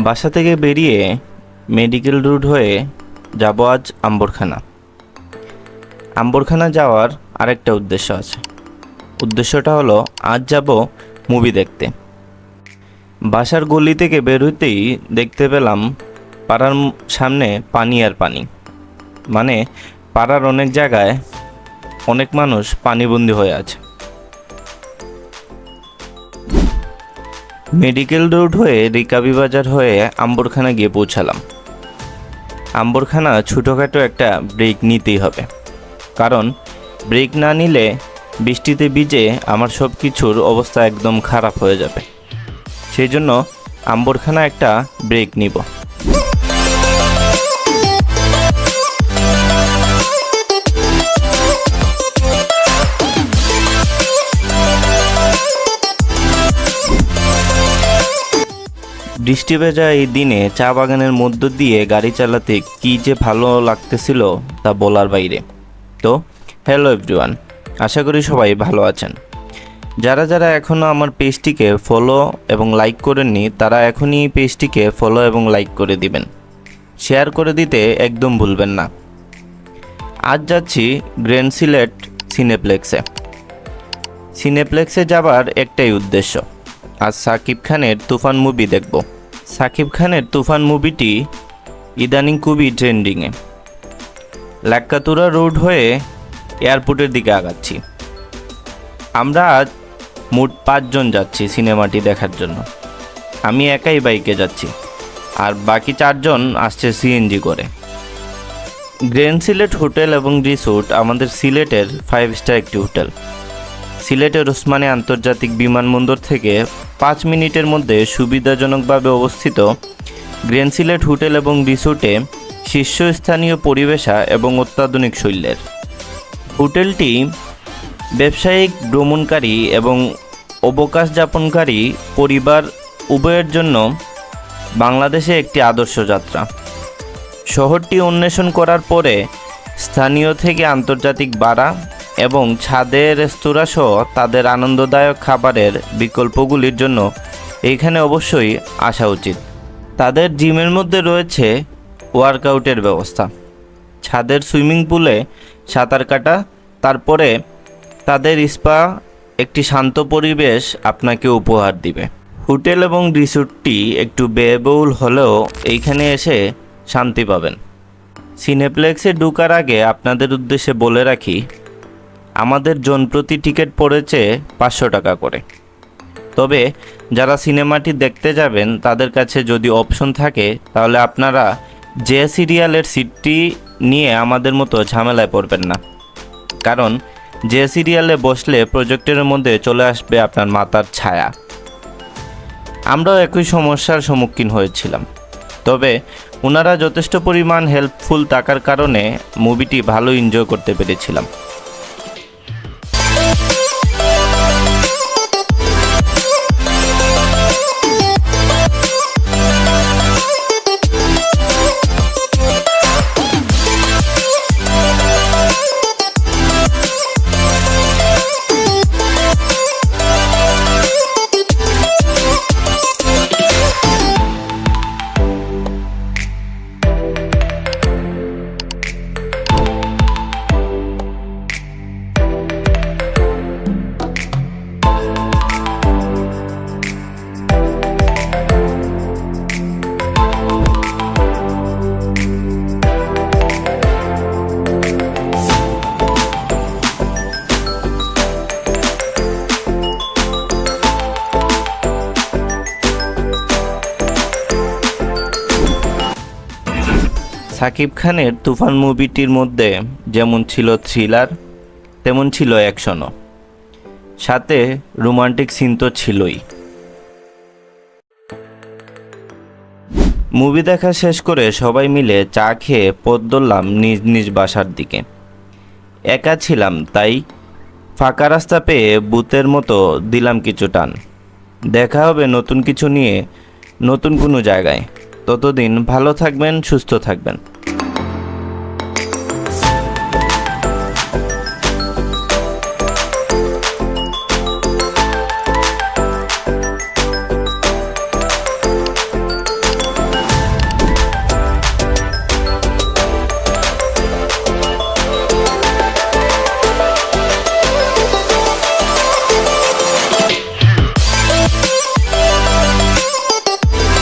বাসা থেকে বেরিয়ে মেডিকেল রুট হয়ে যাব আজ আম্বরখানা। আম্বরখানা যাওয়ার আরেকটা উদ্দেশ্য আছে। উদ্দেশ্যটা হলো আজ যাব মুভি দেখতে। বাসার গলি থেকে বের হইতেই দেখতে পেলাম পাড়ার সামনে পানি আর পানি, মানে পাড়ার অনেক জায়গায় অনেক মানুষ পানিবন্দী হয়ে আছে। মেডিকেল রোড হয়ে রিকাবি বাজার হয়ে আম্বরখানা গিয়ে পৌঁছালাম। আম্বরখানা ছোটোখাটো একটা ব্রেক নিতেই হবে, কারণ ব্রেক না নিলে বৃষ্টিতে ভিজে আমার সব কিছুর অবস্থা একদম খারাপ হয়ে যাবে। সেই জন্য আম্বরখানা একটা ব্রেক নিব। বৃষ্টি ভেজা এই দিনে চা বাগানের মধ্য দিয়ে গাড়ি চালাতে কী যে ভালো লাগতেছিল তা বলার বাইরে। তো হ্যালো এভরিওয়ান, আশা করি সবাই ভালো আছেন। যারা যারা এখনও আমার পেজটিকে ফলো এবং লাইক করেননি তারা এখনই এই পেজটিকে ফলো এবং লাইক করে দিবেন, শেয়ার করে দিতে একদম ভুলবেন না। আজ যাচ্ছি গ্র্যান্ড সিলেট সিনেপ্লেক্সে। সিনেপ্লেক্সে যাবার একটাই উদ্দেশ্য, আজ সাকিব খানের তুফান মুভি দেখব। সাকিব খানের তুফান মুভিটি ইদানিং খুবই ট্রেন্ডিংয়ে। লাক্কাতুরা রোড হয়ে এয়ারপোর্টের দিকে আগাচ্ছি। আমরা আজ মোট 5 জন যাচ্ছি সিনেমাটি দেখার জন্য। আমি একাই বাইকে যাচ্ছি, আর বাকি 4 জন আসছে সিএনজি করে। গ্র্যান্ড সিলেট হোটেল এবং রিসোর্ট আমাদের সিলেটের 5 স্টার একটি হোটেল। সিলেটের ওসমানী আন্তর্জাতিক বিমানবন্দর থেকে 5 মিনিটের মধ্যে সুবিধাজনকভাবে অবস্থিত গ্র্যান্ড সিলেট হোটেল এবং রিসোর্টে শীর্ষস্থানীয় পরিবেশা এবং অত্যাধুনিক শৈলের। হোটেলটি ব্যবসায়িক, ভ্রমণকারী এবং অবকাশ যাপনকারী পরিবার উভয়ের জন্য বাংলাদেশে একটি আদর্শ যাত্রা। শহরটি অন্বেষণ করার পরে স্থানীয় থেকে আন্তর্জাতিক ভাড়া এবং ছাদে রেস্তোরাঁ সহ তাদের আনন্দদায়ক খাবারের বিকল্পগুলির জন্য এইখানে অবশ্যই আসা উচিত। তাদের জিমের মধ্যে রয়েছে ওয়ার্কআউটের ব্যবস্থা, ছাদের সুইমিং পুলে সাঁতার কাটা, তারপরে তাদের স্পা একটি শান্ত পরিবেশ আপনাকে উপহার দিবে। হোটেল এবং রিসোর্টটি একটু ব্যয়বহুল হলেও এইখানে এসে শান্তি পাবেন। সিনেপ্লেক্সে ঢোকার আগে আপনাদের উদ্দেশ্যে বলে রাখি, আমাদের জনপ্রতি টিকিট পড়েছে 500 টাকা করে। তবে যারা সিনেমাটি দেখতে যাবেন তাদের কাছে যদি অপশন থাকে তাহলে আপনারা যে সিরিয়ালের সিটটি নিয়ে আমাদের মতো ঝামেলায় পড়বেন না, কারণ যে সিরিয়ালে বসলে প্রজেক্টরের মধ্যে চলে আসবে আপনার মাথার ছায়া। আমরাও একই সমস্যার সম্মুখীন হয়েছিলাম, তবে ওনারা যথেষ্ট পরিমাণ হেল্পফুল থাকার কারণে মুভিটি ভালো এনজয় করতে পেরেছিলাম। সাকিব খানের তুফান মুভিটির মধ্যে যেমন ছিল থ্রিলার, তেমন ছিল অ্যাকশনও, সাথে রোমান্টিক সিন তো ছিলই। মুভি দেখা শেষ করে সবাই মিলে চা খেয়ে পথ ধরলাম নিজ নিজ বাসার দিকে। একা ছিলাম, তাই ফাঁকা রাস্তা পেয়ে ভূতের মতো দিলাম কিছু টান। দেখা হবে নতুন কিছু নিয়ে নতুন কোনো জায়গায়। ততদিন ভালো থাকবেন, সুস্থ থাকবেন।